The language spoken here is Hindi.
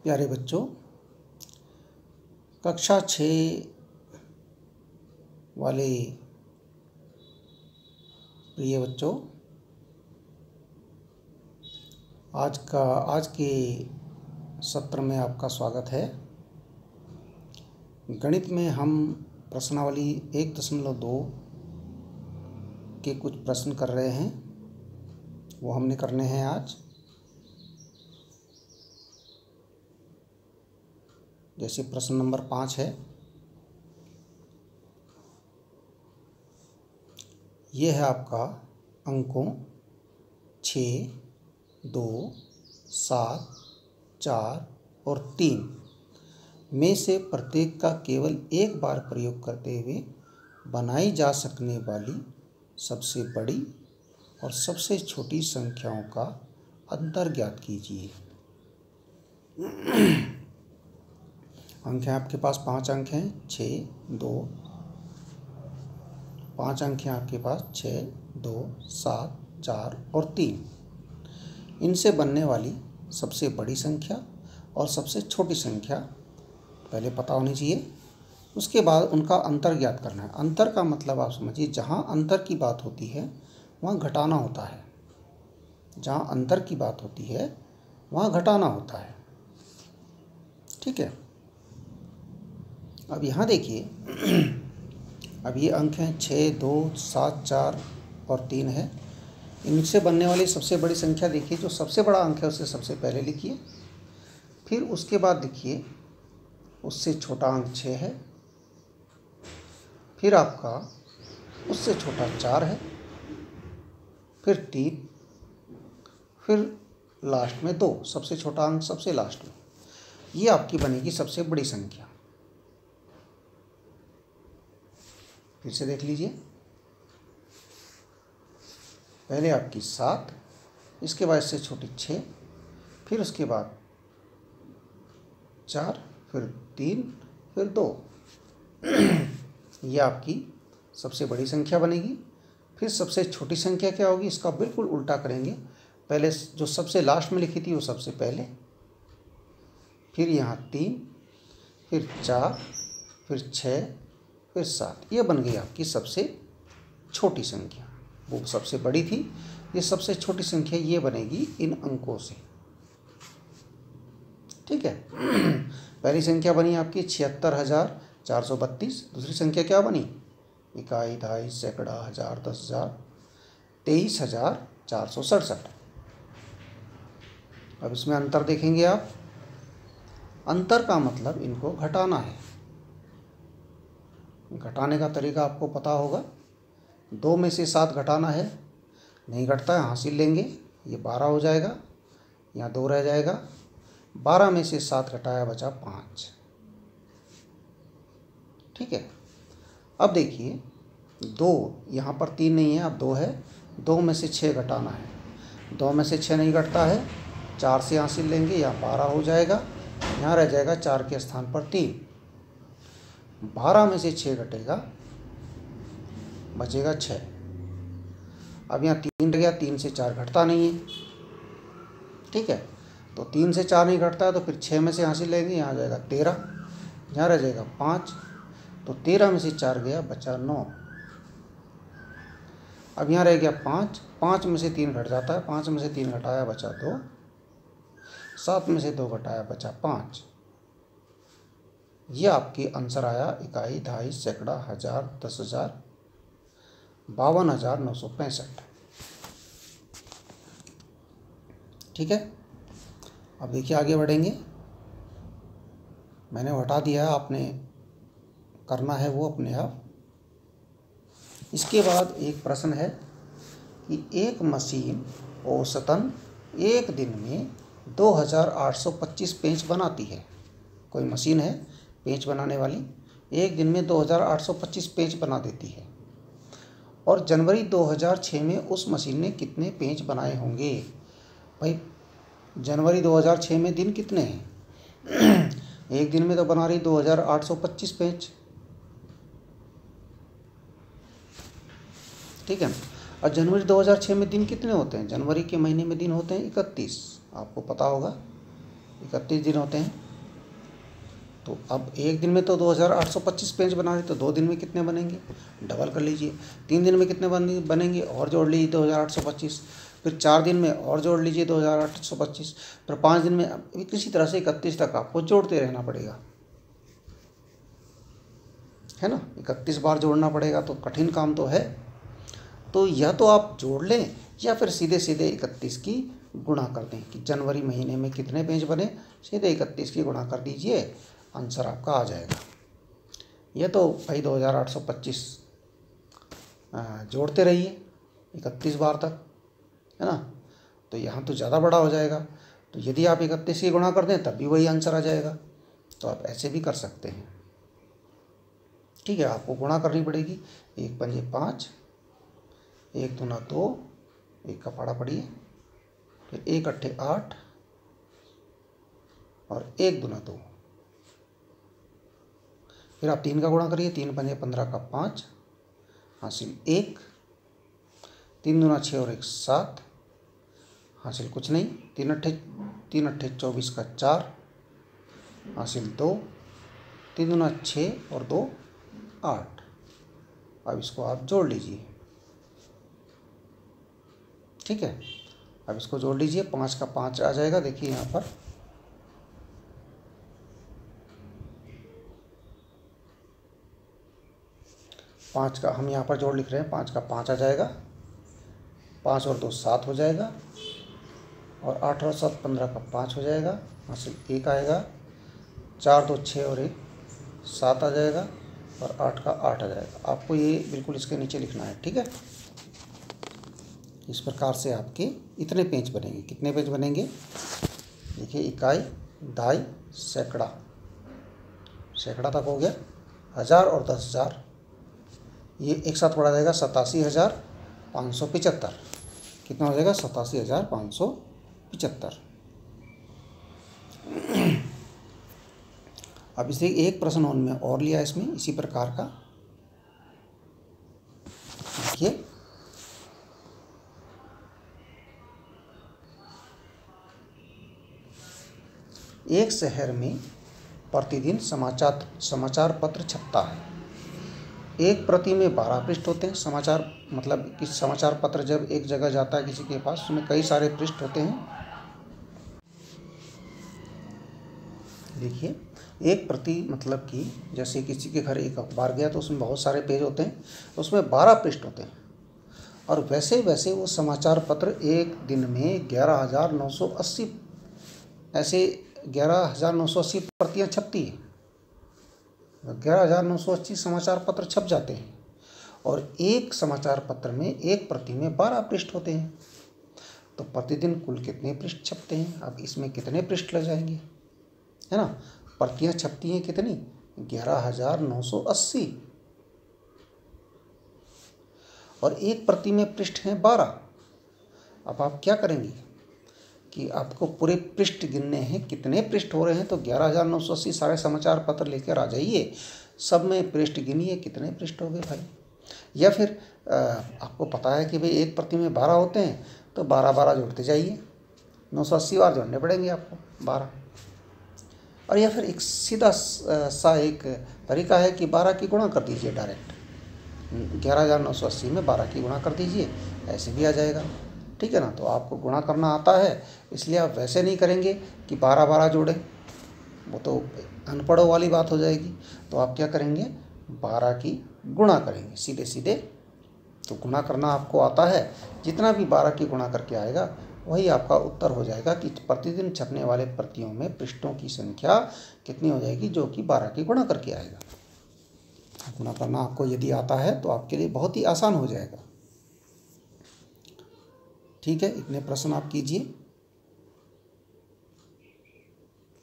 प्यारे बच्चों, कक्षा 6 वाले प्रिय बच्चों, आज के सत्र में आपका स्वागत है। गणित में हम प्रश्नावली 1.2 के कुछ प्रश्न कर रहे हैं, वो हमने करने हैं आज। जैसे प्रश्न नंबर 5 है, ये है आपका अंकों 6, 2, 7, 4 और 3 में से प्रत्येक का केवल एक बार प्रयोग करते हुए बनाई जा सकने वाली सबसे बड़ी और सबसे छोटी संख्याओं का अंतर ज्ञात कीजिए। अंक हैं आपके पास 5 अंक हैं, 6, 2, 5 अंक हैं आपके पास 6, 2, 7, 4 और 3। इनसे बनने वाली सबसे बड़ी संख्या और सबसे छोटी संख्या पहले पता होनी चाहिए। उसके बाद उनका अंतर ज्ञात करना है। अंतर का मतलब आप समझिए, जहाँ अंतर की बात होती है वहाँ घटाना होता है। जहाँ अंतर की बात होती है वहाँ घटाना होता है। ठीक है। अब यहाँ देखिए, अब ये अंक हैं 6, 2, 7, 4 और 3 है। इनसे बनने वाली सबसे बड़ी संख्या देखिए, जो सबसे बड़ा अंक है उसे सबसे पहले लिखिए। फिर उसके बाद लिखिए उससे छोटा अंक 6 है। फिर आपका उससे छोटा 4 है, फिर 3, फिर लास्ट में 2, सबसे छोटा अंक सबसे लास्ट में। ये आपकी बनेगी सबसे बड़ी संख्या। फिर से देख लीजिए, पहले आपकी 7, इसके बाद इससे छोटी 6, फिर उसके बाद 4, फिर 3, फिर 2। ये आपकी सबसे बड़ी संख्या बनेगी। फिर सबसे छोटी संख्या क्या होगी, इसका बिल्कुल उल्टा करेंगे। पहले जो सबसे लास्ट में लिखी थी वो सबसे पहले, फिर यहाँ 3, फिर 4, फिर 6, फिर 7। ये बन गई आपकी सबसे छोटी संख्या। वो सबसे बड़ी थी, ये सबसे छोटी संख्या ये बनेगी इन अंकों से। ठीक है। पहली संख्या बनी आपकी 76,432। दूसरी संख्या क्या बनी, इकाई, दहाई, सैकड़ा, हजार, 10,000, 23,467। अब इसमें अंतर देखेंगे आप। अंतर का मतलब इनको घटाना है। घटाने का तरीका आपको पता होगा। 2 में से 7 घटाना है, नहीं घटता है, हासिल लेंगे, ये 12 हो जाएगा, यहाँ 2 रह जाएगा। 12 में से 7 घटाया बचा 5। ठीक है। अब देखिए 2, यहाँ पर 3 नहीं है, अब 2 है। 2 में से 6 घटाना है, 2 में से 6 नहीं घटता है, 4 से हासिल लेंगे, यहाँ 12 हो जाएगा, यहाँ रह जाएगा 4 के स्थान पर 3। 12 में से 6 घटेगा, बचेगा 6। अब यहाँ 3 रह गया, 3 से 4 घटता नहीं है। ठीक है, तो 3 से 4 नहीं घटता है, तो फिर 6 में से हासिल लेंगे, यहाँ आ जाएगा 13, यहाँ रह जाएगा 5। तो 13 में से 4 गया, बचा 9। अब यहाँ रह गया 5, 5 में से 3 घट जाता है, 5 में से 3 घटाया बचा 2, 7 में से 2 घटाया बचा 5। ये आपके आंसर आया इकाई, दहाई, सैकड़ा, हजार, 10,000, 52,965। ठीक है। अब देखिए आगे बढ़ेंगे। मैंने हटा दिया, आपने करना है वो अपने आप। इसके बाद एक प्रश्न है कि एक मशीन औसतन एक दिन में 2,825 पेंच बनाती है। कोई मशीन है पेंच बनाने वाली, एक दिन में 2,825 पेंच बना देती है, और जनवरी 2006 में उस मशीन ने कितने पेंच बनाए होंगे। भाई जनवरी 2006 में दिन कितने हैं? एक दिन में तो बना रही 2,825 पेंच। ठीक है ना। और जनवरी 2006 में दिन कितने होते हैं? जनवरी के महीने में दिन होते हैं 31, आपको पता होगा। 31 दिन होते हैं। तो अब एक दिन में तो 2825 पेज बना रहे, तो 2 दिन में कितने बनेंगे, डबल कर लीजिए। 3 दिन में कितने बनेंगे और जोड़ लीजिए 2825, फिर 4 दिन में और जोड़ लीजिए 2825, फिर 5 दिन में, किसी तरह से 31 तक आपको जोड़ते रहना पड़ेगा, है ना। 31 बार जोड़ना पड़ेगा, तो कठिन काम तो है। तो या तो आप जोड़ लें या फिर सीधे सीधे 31 की गुणा कर दें कि जनवरी महीने में कितने पेज बने, सीधे 31 की गुणा कर दीजिए, आंसर आपका आ जाएगा। ये तो भाई 2825 जोड़ते रहिए 31 बार तक, है ना। तो यहाँ तो ज़्यादा बड़ा हो जाएगा, तो यदि आप 31 की गुणा कर दें तब भी वही आंसर आ जाएगा। तो आप ऐसे भी कर सकते हैं, ठीक है। आपको गुणा करनी पड़ेगी, 1 पंजे 5, 1 दूना 2, 1 का पाड़ा पड़िए, फिर 1 अट्ठे 8 और 1 दूना 2, फिर आप 3 का गुणा करिए, 3 पंजे 15 का 5, हासिल 1, 3 दूना 6 और 1 7, हासिल कुछ नहीं, 3 अट्ठे 24 का 4, हासिल 2, 3 दूना 6 और 2 8। अब इसको आप जोड़ लीजिए, ठीक है। अब इसको जोड़ लीजिए, 5 का 5 आ जाएगा, देखिए यहाँ पर 5 का हम यहाँ पर जोड़ लिख रहे हैं, 5 का 5 आ जाएगा, 5 और 2 7 हो जाएगा, और 8 और 7 15 का 5 हो जाएगा, हासिल 1 आएगा, 4 2 6 और 1 7 आ जाएगा, और 8 का 8 आ जाएगा। आपको ये बिल्कुल इसके नीचे लिखना है, ठीक है। इस प्रकार से आपके इतने पेज बनेंगे। कितने पेज बनेंगे, देखिए, इकाई, दाई, सैकड़ा, सैकड़ा तक हो गया, 1000 और 10,000, ये एक साथ बढ़ा जाएगा 87,575। कितना हो जाएगा, 87,575। अब इसे एक प्रश्न में और लिया इसमें इसी प्रकार का, देखिए, एक शहर में प्रतिदिन समाचार पत्र छपता है। एक प्रति में 12 पृष्ठ होते हैं। समाचार मतलब कि समाचार पत्र जब एक जगह जाता है किसी के पास, उसमें कई सारे पृष्ठ होते हैं। देखिए, एक प्रति मतलब कि जैसे किसी के घर एक अखबार गया तो उसमें बहुत सारे पेज होते हैं, उसमें 12 पृष्ठ होते हैं। और वैसे वैसे वो समाचार पत्र एक दिन में 11,980 ऐसे 11,980 प्रतियाँ छपती है। 11,980 समाचार पत्र छप जाते हैं, और एक समाचार पत्र में एक प्रति में 12 पृष्ठ होते हैं। तो प्रतिदिन कुल कितने पृष्ठ छपते हैं, अब इसमें कितने पृष्ठ लग जाएंगे, है ना। प्रतियाँ छपती हैं कितनी, 11,980, और एक प्रति में पृष्ठ हैं 12। अब आप क्या करेंगे कि आपको पूरे पृष्ठ गिनने हैं, कितने पृष्ठ हो रहे हैं, तो 11,980 सारे समाचार पत्र लेकर आ जाइए, सब में पृष्ठ गिनिए, कितने पृष्ठ हो गए भाई। या फिर आपको पता है कि भाई एक प्रति में 12 होते हैं, तो 12 जोड़ते जाइए, 980 बार जोड़ने पड़ेंगे आपको 12। और या फिर एक सीधा सा एक तरीका है कि 12 की गुणा कर दीजिए डायरेक्ट, 11,980 में 12 की गुणा कर दीजिए, ऐसे भी आ जाएगा, ठीक है ना। तो आपको गुणा करना आता है, इसलिए आप वैसे नहीं करेंगे कि 12 जोड़ें, वो तो अनपढ़ों वाली बात हो जाएगी। तो आप क्या करेंगे, 12 की गुणा करेंगे सीधे सीधे। तो गुणा करना आपको आता है, जितना भी 12 की गुणा करके आएगा वही आपका उत्तर हो जाएगा कि प्रतिदिन छपने वाले प्रतियों में पृष्ठों की संख्या कितनी हो जाएगी, जो कि 12 की गुणा करके आएगा। गुणा करना आपको यदि आता है तो आपके लिए बहुत ही आसान हो जाएगा, ठीक है। इतने प्रश्न आप कीजिए।